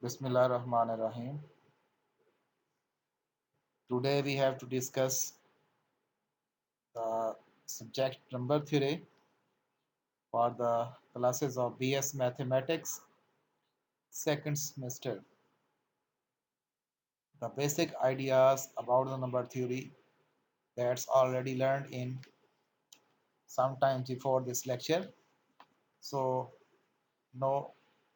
Bismillah Rahman Rahim. Today we have to discuss the subject number theory for the classes of BS Mathematics second semester. The basic ideas about the number theory that's already learned in sometime before this lecture. So now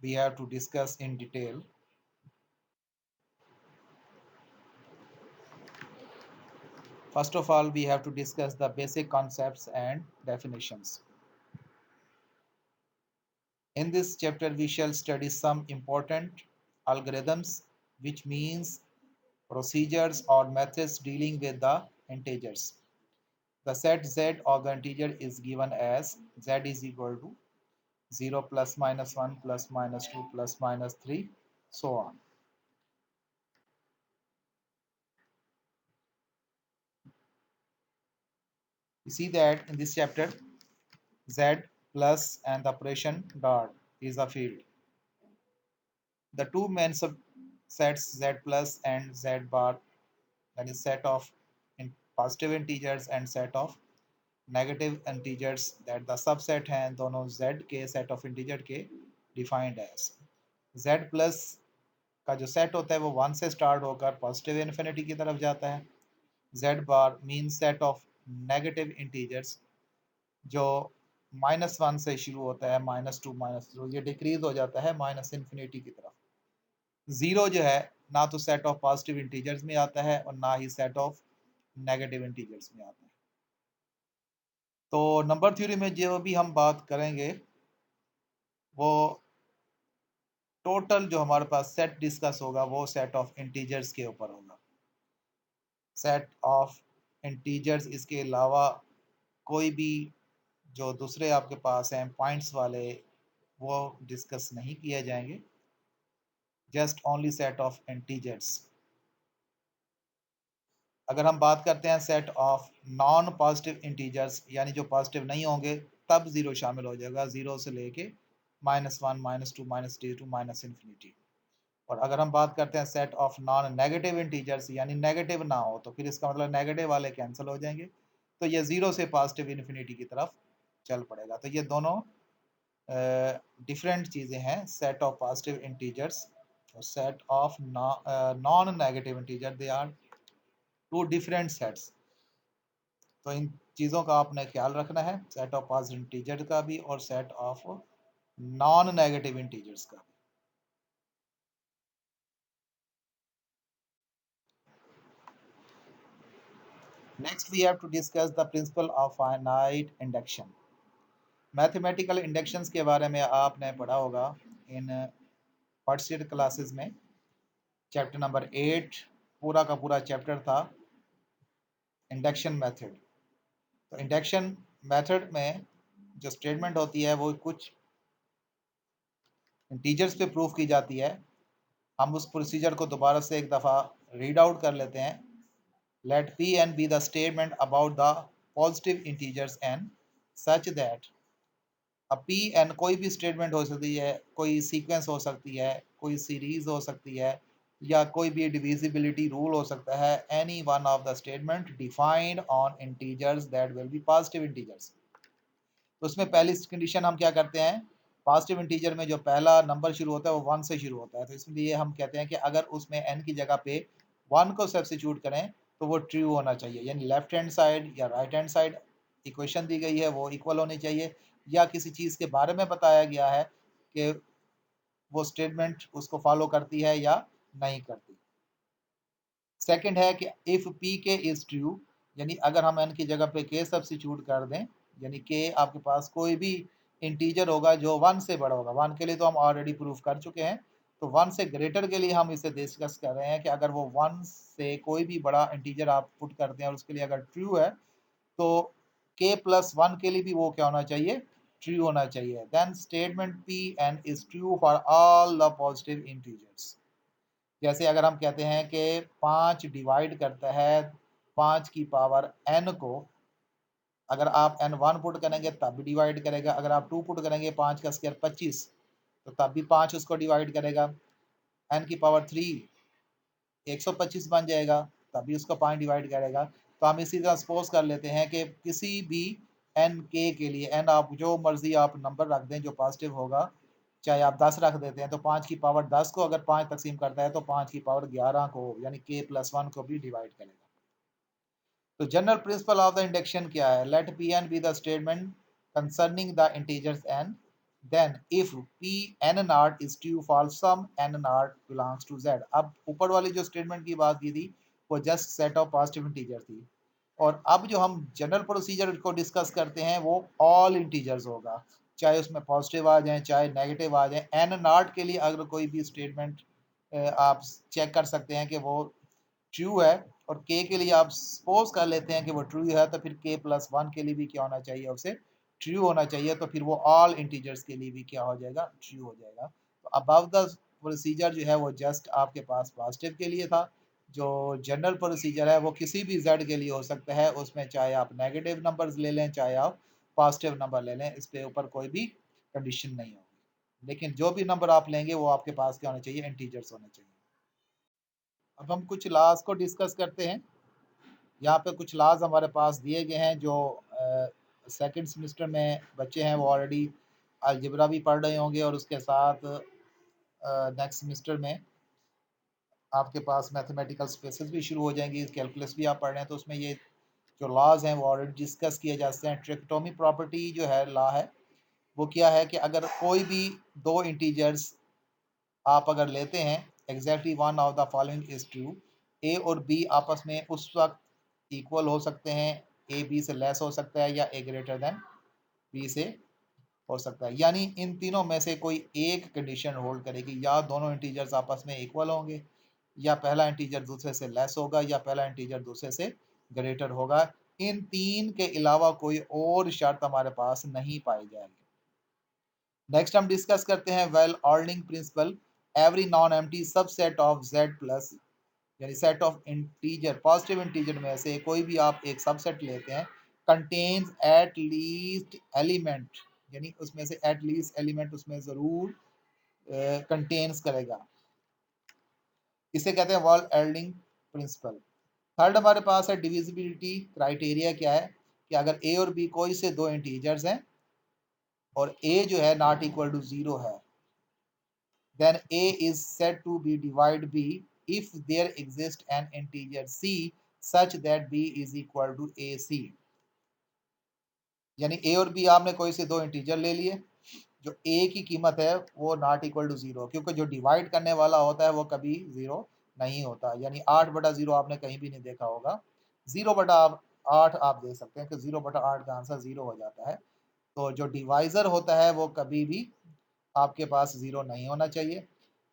we have to discuss in detail. First of all, we have to discuss the basic concepts and definitions. In this chapter, we shall study some important algorithms, which means procedures or methods dealing with the integers. The set z of the integer is given as z is equal to 0 plus minus 1 plus minus 2 plus minus 3, so on. You see that in this chapter, z plus and the operation dot is a field. The two main subsets z plus and z bar, that is set of positive integers and set of negative integers that the subset हैं दोनों z के set of integer के defined as z plus का जो set होता है वो 1 से स्टार्ट होकर पॉजिटिव इन्फिनिटी की तरफ जाता है. z bar mean set of negative integers जो -1 से शुरू होता है, -2 -0, ये डिक्रीज हो जाता है माइनस इन्फिनिटी की तरफ. जीरो जो है ना तो सेट ऑफ पॉजिटिव इंटीजर्स में आता है और ना ही सेट ऑफ नेगेटिव इंटीजर्स में आता है. तो नंबर थ्योरी में जो भी हम बात करेंगे वो टोटल जो हमारे पास सेट डिस्कस होगा वो सेट ऑफ इंटीजर्स के ऊपर होगा. सेट ऑफ इंटीजर्स इसके अलावा कोई भी जो दूसरे आपके पास हैं पॉइंट्स वाले वो डिस्कस नहीं किए जाएंगे. Just only set of integers. अगर हम बात करते हैं set of non positive integers यानी जो पॉजिटिव नहीं होंगे तब जीरो शामिल हो जाएगा, जीरो से लेके -1 -2 -3 माइनस इन्फिनिटी. और अगर हम बात करते हैं set of non negative integers यानी नेगेटिव ना हो तो फिर इसका मतलब नेगेटिव वाले कैंसिल हो जाएंगे, तो ये जीरो से पॉजिटिव इन्फिनिटी की तरफ चल पड़ेगा. तो ये दोनों डिफरेंट चीज़ें हैं. सेट ऑफ पॉजिटिव इंटीजर्स और set of non negative integer, they are two different sets. तो इन चीज़ों का आपने ख्याल रखना है, सेट ऑफ पॉजिटिव इंटीजर का भी और set of non negative integers का. Next, we have to discuss the principle of finite induction. Mathematical inductions के बारे में आपने पढ़ा होगा इन फर्स्ट ईयर क्लासेस में. चैप्टर नंबर 8 पूरा का पूरा चैप्टर था इंडक्शन मेथड. तो इंडक्शन मेथड में जो स्टेटमेंट होती है वो कुछ इंटीजर्स पे प्रूफ की जाती है. हम उस प्रोसीजर को दोबारा से एक दफ़ा रीड आउट कर लेते हैं. Let P N be the statement about the positive integers N such that. अब पी एन कोई भी स्टेटमेंट हो सकती है, कोई सीक्वेंस हो सकती है, कोई सीरीज हो सकती है, या कोई भी डिविजिबिलिटी रूल हो सकता है. Any one of the statement defined on integers that will be positive integers. तो उसमें पहली कंडीशन हम क्या करते हैं, पॉजिटिव इंटीजर में जो पहला नंबर शुरू होता है वो 1 से शुरू होता है. तो इसलिए हम कहते हैं कि अगर उसमें n की जगह पे 1 को सब्स्टिट्यूट करें तो वो ट्रू होना चाहिए. यानी लेफ्ट हैंड साइड या राइट हैंड साइड इक्वेशन दी गई है वो इक्वल होनी चाहिए, या किसी चीज़ के बारे में बताया गया है कि वो स्टेटमेंट उसको फॉलो करती है या नहीं करती. सेकंड है कि इफ़ पी के इज़ ट्रू, यानी अगर हम n की जगह पे k सब्स्टिट्यूट कर दें, यानी k आपके पास कोई भी इंटीजर होगा जो 1 से बड़ा होगा. 1 के लिए तो हम ऑलरेडी प्रूफ कर चुके हैं, तो 1 से ग्रेटर के लिए हम इसे डिस्कस कर रहे हैं कि अगर वो 1 से कोई भी बड़ा इंटीजर आप पुट करते हैं और उसके लिए अगर ट्रू है तो k प्लस 1 के लिए भी वो क्या होना चाहिए, ट्रू होना चाहिए. Then statement P N is true for all the positive integers. जैसे अगर हम कहते हैं कि 5 डिवाइड करता है 5 की पावर n को, अगर आप n 1 पुट करेंगे तब भी डिवाइड करेगा, अगर आप 2 पुट करेंगे 5 का स्क्वायर 25 तो तब भी 5 उसको डिवाइड करेगा. n की पावर 3 125 बन जाएगा, तभी उसको 5 डिवाइड करेगा। तो हम इसी तरह सपोज कर लेते हैं कि किसी भी एन के लिए, एन आप जो मर्जी आप नंबर रख दें जो पॉजिटिव होगा, चाहे आप 10 रख देते हैं, तो 5 की पावर 10 को अगर 5 तकसीम करता है तो 5 की पावर 11 को यानी k प्लस 1 को भी डिवाइड करेगा। तो general principle of the induction क्या है? Let P N be the statement concerning the integers N, then if p n naught is true for some n naught belongs to z। अब ऊपर वाली जो स्टेटमेंट की बात की थी वो just set of positive integer थी, और अब जो हम जनरल प्रोसीजर को डिस्कस करते हैं वो ऑल इंटीजर्स होगा, चाहे उसमें पॉजिटिव आ जाए चाहे नेगेटिव आ जाए। एन नॉट के लिए अगर कोई भी स्टेटमेंट आप चेक कर सकते हैं कि वो ट्रू है, और के लिए आप सपोज कर लेते हैं कि वो ट्रू है, तो फिर के प्लस 1 के लिए भी क्या होना चाहिए, उसे ट्रू होना चाहिए, तो फिर वो ऑल इंटीजर्स के लिए भी क्या हो जाएगा, ट्रू हो जाएगा। तो अबव द प्रोसीजर जो है वो जस्ट आपके पास पॉजिटिव के लिए था। जो जनरल प्रोसीजर है वो किसी भी जेड के लिए हो सकता है, उसमें चाहे आप नेगेटिव नंबर्स ले लें चाहे आप पॉजिटिव नंबर ले लें, इस पे ऊपर कोई भी कंडीशन नहीं होगी, लेकिन जो भी नंबर आप लेंगे वो आपके पास क्या होना चाहिए, इंटीजर्स होने चाहिए। अब हम कुछ लॉज को डिस्कस करते हैं। यहाँ पे कुछ लॉज हमारे पास दिए गए हैं, जो सेकंड सेमेस्टर में बच्चे हैं वो ऑलरेडी अलजेब्रा भी पढ़ रहे होंगे, और उसके साथ नेक्स्ट सेमेस्टर में आपके पास मैथमेटिकल स्पेसेस भी शुरू हो जाएंगी, कैलकुलस भी आप पढ़ रहे हैं, तो उसमें ये जो लॉज हैं वो ऑलरेडी डिस्कस किए जाते हैं। ट्रिकोटोमी प्रॉपर्टी जो है लॉ है वो क्या है कि अगर कोई भी दो इंटीजर्स आप अगर लेते हैं, exactly one of the following is true, A और बी आपस में उस वक्त इक्वल हो सकते हैं, ए बी से लेस हो सकता है या ए ग्रेटर देन बी से हो सकता है, यानी इन तीनों में से कोई एक कंडीशन होल्ड करेगी, या दोनों इंटीजर्स आपस में इक्वल होंगे, या पहला इंटीजर दूसरे से लेस होगा, या पहला इंटीजर दूसरे से ग्रेटर होगा। इन तीन के अलावा कोई और शर्त हमारे पास नहीं पाई जाएगी। नेक्स्ट हम डिस्कस करते हैं well ordering principle. Every non empty subset of z plus, यानी set of integer positive integer में से कोई भी आप एक सबसेट लेते हैं, कंटेन्स एट लीस्ट एलिमेंट, यानी उसमें से एट लीस्ट एलिमेंट उसमें जरूर कंटेन्स करेगा, इसे कहते हैं वॉल एल्डिंग प्रिंसिपल। थर्ड हमारे पास है डिविजिबिलिटी क्राइटेरिया। क्या है कि अगर ए और बी कोई से दो इंटीजर्स हैं और ए जो है नॉट इक्वल टू 0 है, then a is said to be divide b if there exists an integer c such that b is equal to ac। यानी a और b आपने कोई से दो इंटीजर ले लिए, जो a की कीमत है वो नॉट इक्वल टू 0, क्योंकि जो डिवाइड करने वाला होता है वो कभी 0 नहीं होता, यानी 8/0 आपने कहीं भी नहीं देखा होगा, 0/8 आप देख सकते हैं कि 0/8 का आंसर 0 हो जाता है। तो जो डिवाइजर होता है वो कभी भी आपके पास 0 नहीं होना चाहिए।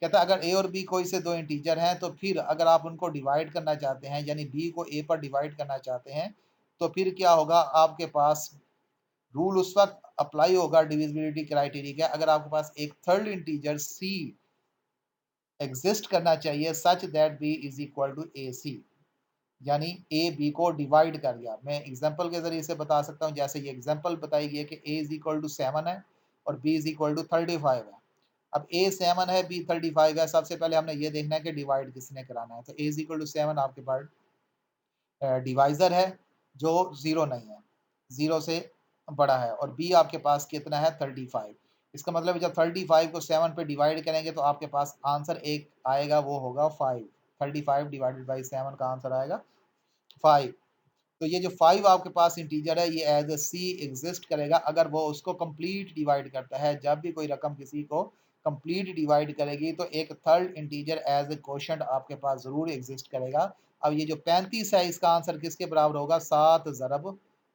कहता है अगर ए और बी कोई से दो इंटीजर हैं, तो फिर अगर आप उनको डिवाइड करना चाहते हैं, यानी बी को ए पर डिवाइड करना चाहते हैं, तो फिर क्या होगा, आपके पास रूल उस वक्त अप्लाई होगा डिविजिबिलिटी क्राइटेरिया का, अगर आपके पास एक थर्ड इंटीजर सी एग्जिस्ट करना चाहिए such that B is equal to A C, यानी ए बी को डिवाइड कर गया। मैं एग्जांपल के जरिए से बता सकता हूँ, जैसे ये एग्जांपल बताई गई है कि ए इज इक्वल टू 7 है और बी इज इक्वल टू 35 है। अब ए 7 है बी 35 है, सबसे पहले हमने ये देखना है कि डिवाइड किसने कराना है, तो ए इज इक्वल टू 7 आपके पास डिवाइजर है जो 0 नहीं है, 0 से बड़ा है, और बी आपके पास कितना है 35। इसका मतलब जब 35 को 7 पे डिवाइड करेंगे तो आपके पास आंसर एक आएगा, वो होगा 5। 35 डिवाइडेड बाई 7 का आंसर आएगा 5। तो ये जो 5 आपके पास इंटीजर है ये एज ए सी एग्जिस्ट करेगा अगर वो उसको कंप्लीट डिवाइड करता है। जब भी कोई रकम किसी को कंप्लीट डिवाइड करेगी तो एक third integer as a quotient आपके पास जरूर एग्जिस्ट करेगा। अब ये जो 35 है इसका आंसर किसके बराबर होगा, 7 ज़रब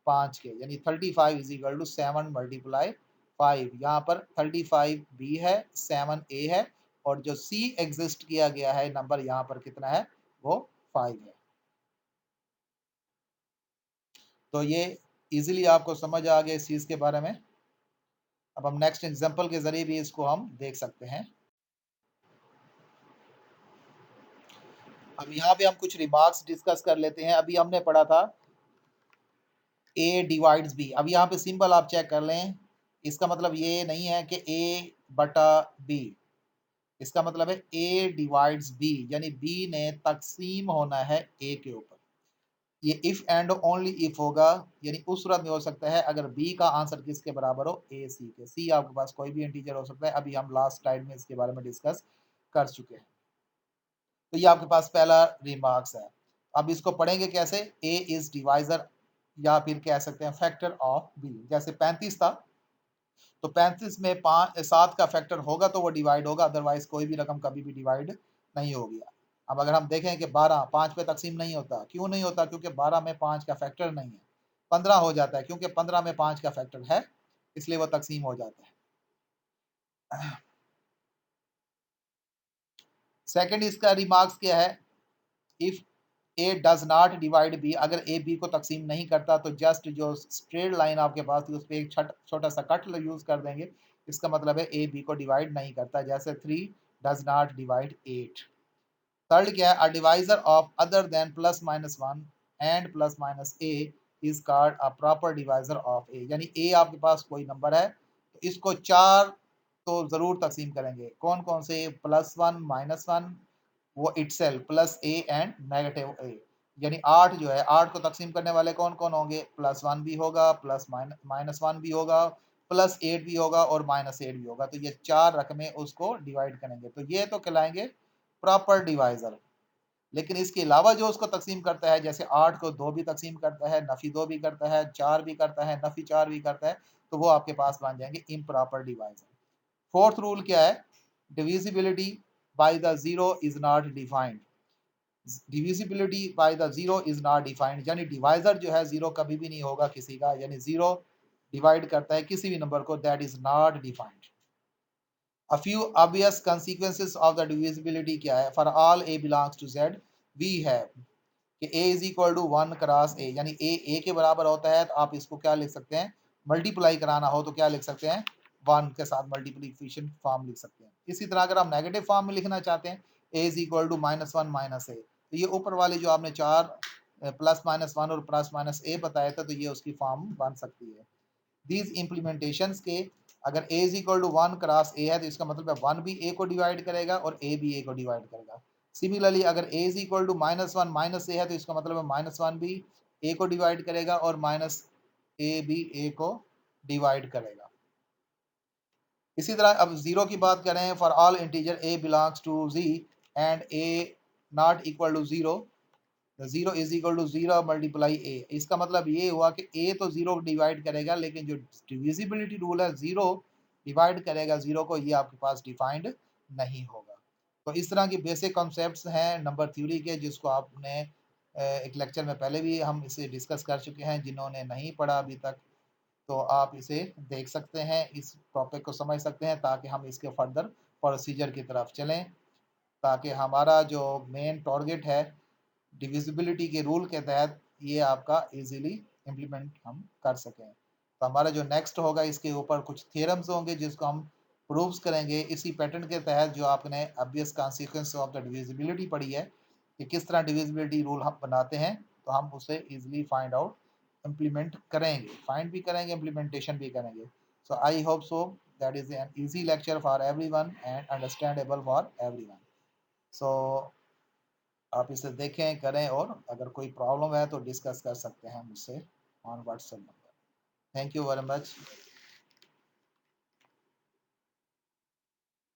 5 के, यानी 35 इज इक्वल टू 7 मल्टीप्लाई 5। यहाँ पर 35 बी है, 7 ए है, और जो सी एग्जिस्ट किया गया है नंबर यहाँ पर कितना है, वो 5 है। तो ये इजीली आपको समझ आ गया इस चीज़ के बारे में। अब हम नेक्स्ट एग्जांपल के जरिए भी इसको हम देख सकते हैं। अब यहाँ पे हम कुछ रिमार्क्स डिस्कस कर लेते हैं। अभी हमने पढ़ा था ए डिवाइड्स बी। अब यहाँ पे सिंबल आप चेक कर लें, इसका मतलब ये नहीं है कि ए बटा बी, इसका मतलब है ए डिवाइड्स बी, यानी बी ने तकसीम होना है ए के ऊपर। ये इफ एंड ओनली इफ होगा, यानी उस सूरत में हो सकता है अगर बी का आंसर किसके बराबर हो, ए सी के। सी आपके पास कोई भी इंटीजर हो सकता है, अभी हम लास्ट स्लाइड में इसके बारे में डिस्कस कर चुके हैं। तो ये आपके पास पहला रिमार्क्स है। अब इसको पढ़ेंगे कैसे, ए इज डिवाइजर या फिर कह सकते हैं फैक्टर ऑफ बी। जैसे 35 था तो 35 में 7 का फैक्टर होगा तो वो डिवाइड होगा, अदरवाइज कोई भी रकम कभी भी डिवाइड नहीं होगी। अब अगर हम देखें कि 12 5 पे तकसीम नहीं होता, क्यों नहीं होता, क्योंकि 12 में 5 का फैक्टर नहीं है। 15 हो जाता है क्योंकि 15 में 5 का फैक्टर है, इसलिए वो तकसीम हो जाता है। सेकंड इसका रिमार्क्स क्या है, if A does not divide B, अगर ए बी को तकसीम नहीं करता तो जस्ट जो स्ट्रेट लाइन आपके पास थी उस पर एक छोटा सा कट यूज कर देंगे। इसका मतलब है ए बी को डिवाइड नहीं करता, जैसे 3 डज नॉट डिवाइड 8। थर्ड क्या है, a divisor of other than plus minus one and plus minus A is called a proper divisor of A, यानी ए आपके पास कोई नंबर है तो इसको 4 तो जरूर तकसीम करेंगे। कौन कौन से, प्लस वन माइनस वन, वो itself plus A and negative A, यानी 8 जो है 8 को तकसीम करने वाले कौन कौन होंगे, प्लस वन भी होगा, प्लस माइनस वन भी होगा, प्लस 8 भी होगा और माइनस 8 भी होगा। तो ये 4 रकमें उसको डिवाइड करेंगे, तो ये तो कहलाएंगे प्रॉपर डिवाइजर। लेकिन इसके अलावा जो उसको तकसीम करता है, जैसे 8 को 2 भी तकसीम करता है, नफी 2 भी करता है, 4 भी करता है, नफी 4 भी करता है, तो वो आपके पास बन जाएंगे इम्प्रॉपर डिवाइजर। फोर्थ रूल क्या है, divisibility by the zero is not defined. Divisibility by the zero is not defined, यानी डिवाइजर जो है जीरो कभी भी नहीं होगा किसी का, यानी जीरो डिवाइड करता है किसी भी नंबर को, that is not defined. A few obvious consequences of the divisibility क्या है, for all a belongs to z we have कि a is equal to 1 cross a, यानी a के बराबर होता है तो आप इसको क्या लिख सकते हैं, मल्टीप्लाई कराना हो तो क्या लिख सकते हैं, 1 के साथ मल्टीप्लीकेशन फॉर्म लिख सकते हैं। इसी तरह अगर आप नेगेटिव फॉर्म में लिखना चाहते हैं, a is equal to minus one minus A, तो ये ऊपर वाले जो आपने 4 प्लस माइनस वन और प्लस माइनस ए बताया था, तो ये उसकी फॉर्म बन सकती है। दीज इम्प्लीमेंटेशन के, अगर a is equal to 1 cross a है तो इसका मतलब है 1 भी a को डिवाइड करेगा और a भी a को डिवाइड करेगा। सिमिलरली अगर a is equal to minus one minus A है तो इसका मतलब है माइनस वन भी a को डिवाइड करेगा और माइनस a भी a को डिवाइड करेगा। इसी तरह अब जीरो की बात करें, for all integer a belongs to z and a not equal to zero, zero is equal to zero multiply A, इसका मतलब ये हुआ कि ए तो जीरो डिवाइड करेगा, लेकिन जो डिविजिबिलिटी रूल है जीरो डिवाइड करेगा जीरो को, ये आपके पास डिफाइंड नहीं होगा। तो इस तरह की बेसिक कॉन्सेप्ट्स हैं नंबर थ्योरी के, जिसको आपने एक लेक्चर में पहले भी हम इसे डिस्कस कर चुके हैं। जिन्होंने नहीं पढ़ा अभी तक तो आप इसे देख सकते हैं, इस टॉपिक को समझ सकते हैं, ताकि हम इसके फर्दर प्रोसीजर की तरफ चलें, ताकि हमारा जो मेन टारगेट है डिविजिबिलिटी के रूल के तहत ये आपका इजीली इम्प्लीमेंट हम कर सकें। तो हमारा जो नेक्स्ट होगा इसके ऊपर कुछ थ्योरम्स होंगे जिसको हम प्रूव्स करेंगे इसी पैटर्न के तहत जो आपने obvious consequence of the divisibility पढ़ी है, कि किस तरह डिविजिबिलिटी रूल हम बनाते हैं, तो हम उसे इजीली फाइंड आउट इम्प्लीमेंट करेंगे, फाइंड भी करेंगे, इम्प्लीमेंटेशन भी करेंगे। So I hope so that is an easy lecture for everyone and understandable for everyone. So आप इसे देखें करें, और अगर कोई प्रॉब्लम है तो डिस्कस कर सकते हैं मुझसे on WhatsApp number. Thank you very much.